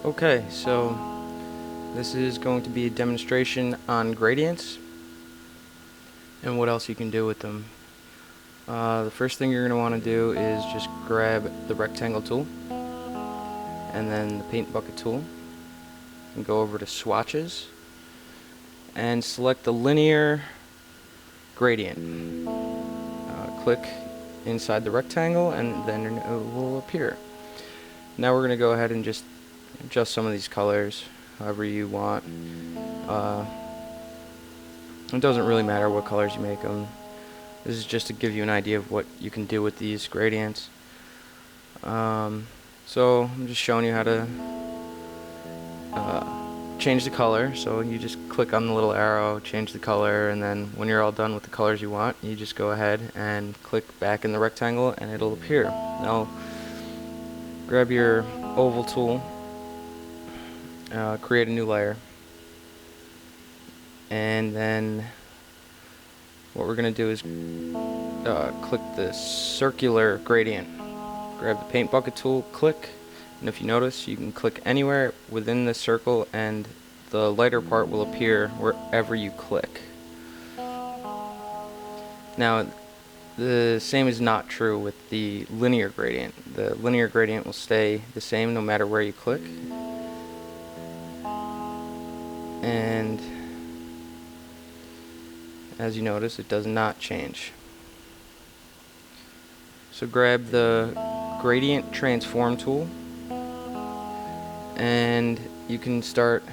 Okay, so this is going to be a demonstration on gradients and what else you can do with them. The first thing you're going to want to do is just grab the rectangle tool and then the paint bucket tool and go over to swatches and select the linear gradient. Click inside the rectangle and then it will appear. Now we're going to go ahead and just adjust some of these colors however you want. It doesn't really matter what colors you make them. This is just to give you an idea of what you can do with these gradients. So I'm just showing you how to change the color. So you just click on the little arrow, change the color, and then when you're all done with the colors you want, you just go ahead and click back in the rectangle and it'll appear. Now grab your oval tool, create a new layer, and then what we're going to do is click the circular gradient. Grab the paint bucket tool, click, and if you notice, you can click anywhere within the circle and the lighter part will appear wherever you click. Now the same is not true with the linear gradient. The linear gradient will stay the same no matter where you click. And as you notice, it does not change. So grab the gradient transform tool and you can start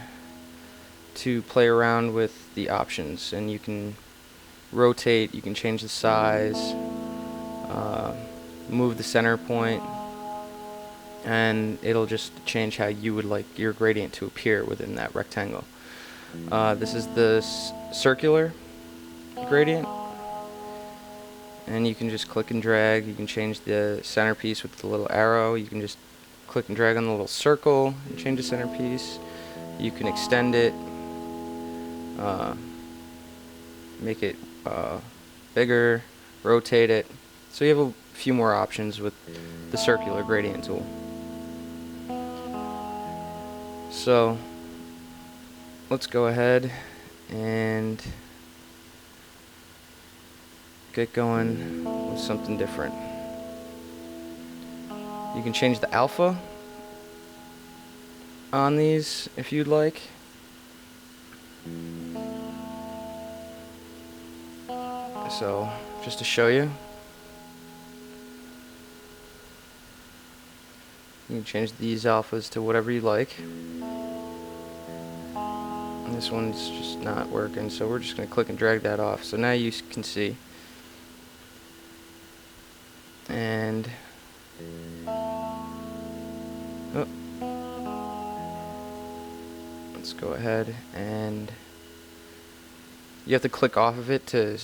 to play around with the options, and you can rotate, you can change the size, move the center point, and it'll just change how you would like your gradient to appear within that rectangle. This is the circular gradient, and you can just click and drag. You can change the centerpiece with the little arrow. You can just click and drag on the little circle and change the centerpiece. You can extend it, make it bigger, rotate it. So you have a few more options with the circular gradient tool. So let's go ahead and get going with something different. You can change the alpha on these if you'd like. So just to show you, you can change these alphas to whatever you like. And this one's just not working, so we're just going to click and drag that off. So now you can see. And let's go ahead, and you have to click off of it to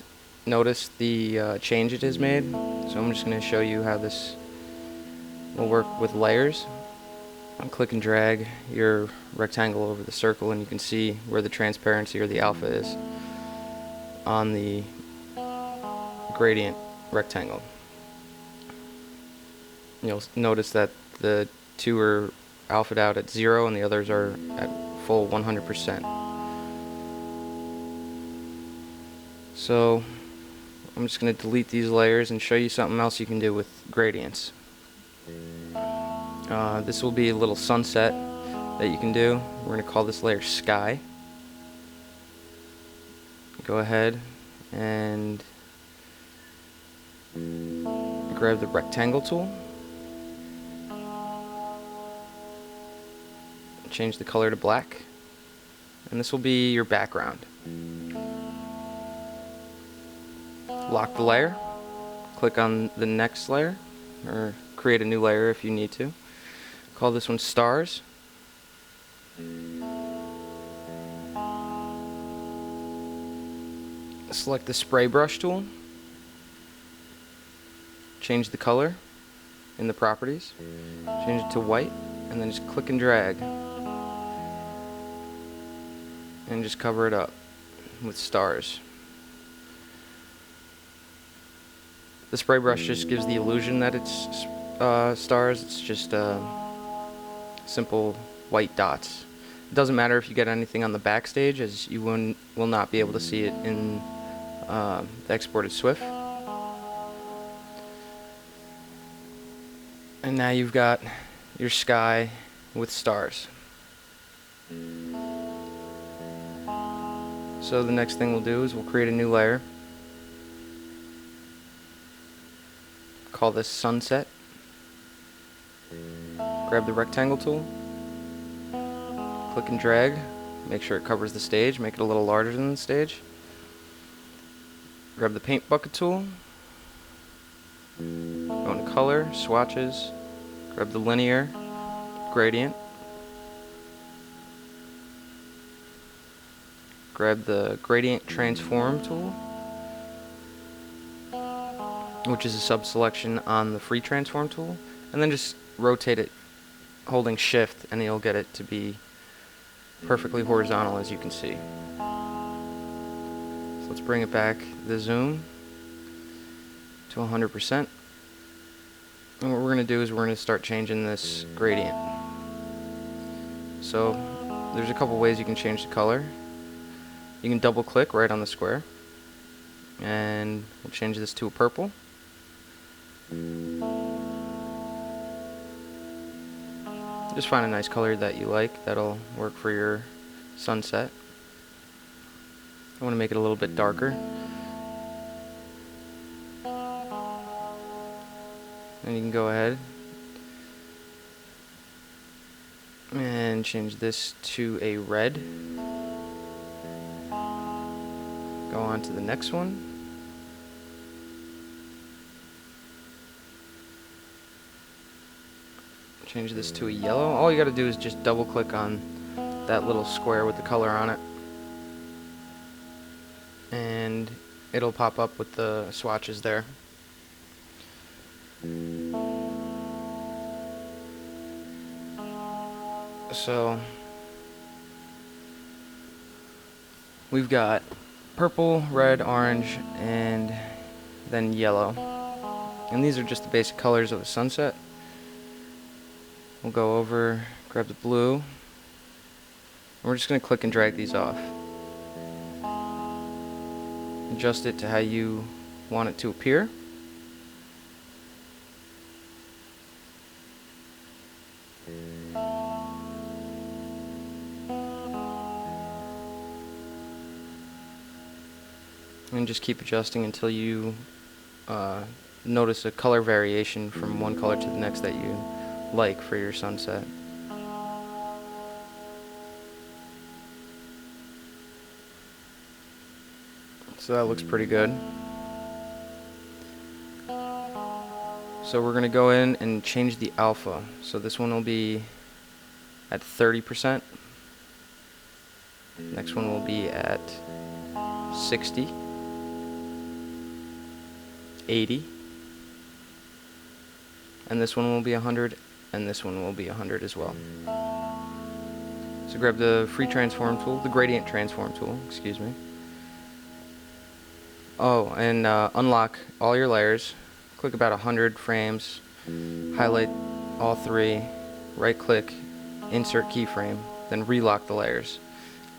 notice the change it has made. So I'm just going to show you how this will work with layers. I'll click and drag your rectangle over the circle, and you can see where the transparency or the alpha is on the gradient rectangle. You'll notice that the two are alphaed out at 0 and the others are at full 100%. So I'm just going to delete these layers and show you something else you can do with gradients. This will be a little sunset that you can do. We're going to call this layer Sky. Go ahead and grab the rectangle tool. Change the color to black, and this will be your background. Lock the layer, click on the next layer, or create a new layer if you need to. Call this one Stars. Select the spray brush tool, change the color in the properties, change it to white, and then just click and drag and just cover it up with stars. The spray brush just gives the illusion that it's stars. It's just a simple white dots. It doesn't matter if you get anything on the backstage, as you will not be able to see it in the exported SWF. And now you've got your sky with stars. So the next thing we'll do is we'll create a new layer. Call this sunset. Grab the rectangle tool, click and drag, make sure it covers the stage, make it a little larger than the stage. Grab the paint bucket tool, go into color, swatches, grab the linear, gradient, grab the gradient transform tool, which is a sub-selection on the free transform tool, and then just rotate it holding shift and you'll get it to be perfectly horizontal, as you can see. So let's bring it back, the zoom to 100%. And what we're going to do is we're going to start changing this gradient. So there's a couple ways you can change the color. You can double click right on the square and we'll change this to a purple. Just find a nice color that you like that'll work for your sunset. I want to make it a little bit darker. And you can go ahead and change this to a red. Go on to the next one. Change this to a yellow. All you gotta do is just double click on that little square with the color on it, and it'll pop up with the swatches there. So we've got purple, red, orange, and then yellow. And these are just the basic colors of a sunset. We'll go over, grab the blue, and we're just going to click and drag these off. Adjust it to how you want it to appear. And just keep adjusting until you notice a color variation from one color to the next that you like for your sunset. So that looks pretty good. So we're going to go in and change the alpha. So this one will be at 30%. Next one will be at 60, 80, and this one will be 100, and this one will be 100 as well. So grab the free transform tool, the gradient transform tool, excuse me. Oh, and unlock all your layers. Click about 100 frames, highlight all three, right click, insert keyframe, then relock the layers,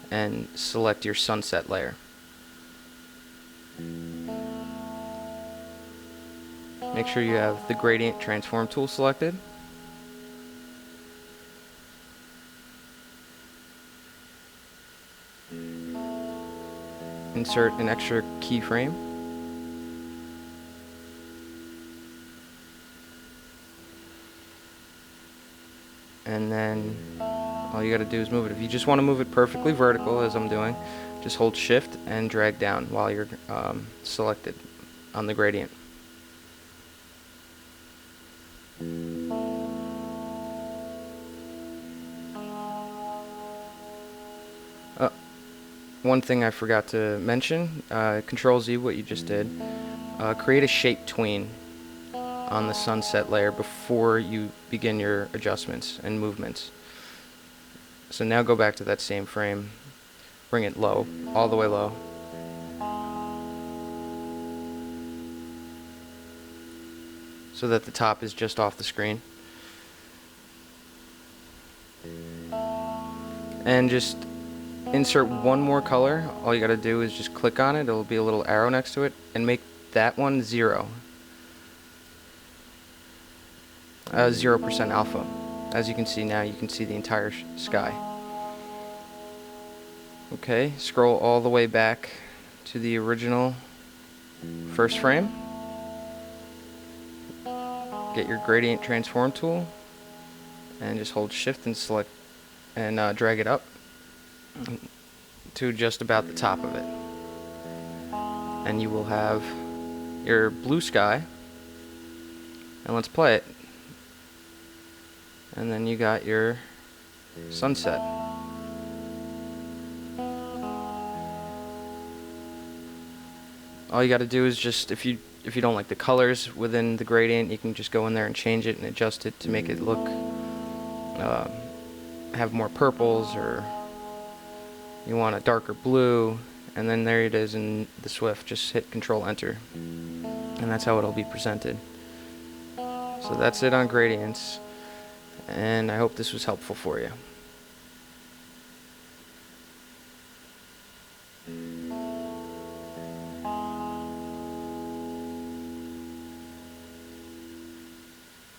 and select your sunset layer. Make sure you have the gradient transform tool selected. Insert an extra keyframe. And then all you gotta do is move it. If you just want to move it perfectly vertical, as I'm doing, just hold shift and drag down while you're selected on the gradient. One thing I forgot to mention, Control Z what you just did, create a shape tween on the sunset layer before you begin your adjustments and movements. So now go back to that same frame, bring it low, all the way low. So that the top is just off the screen. and just insert one more color. All you gotta do is just click on it, it'll be a little arrow next to it, and make that one 0. 0% alpha. As you can see now, you can see the entire sky. Okay, scroll all the way back to the original first frame. Get your gradient transform tool and just hold shift and select and drag it up to just about the top of it. And you will have your blue sky. And let's play it. And then you got your sunset. All you got to do is just, if you don't like the colors within the gradient, you can just go in there and change it and adjust it to make it look have more purples, or you want a darker blue, and then there it is in the Swift. Just hit Control Enter, and that's how it'll be presented. So that's it on gradients, and I hope this was helpful for you.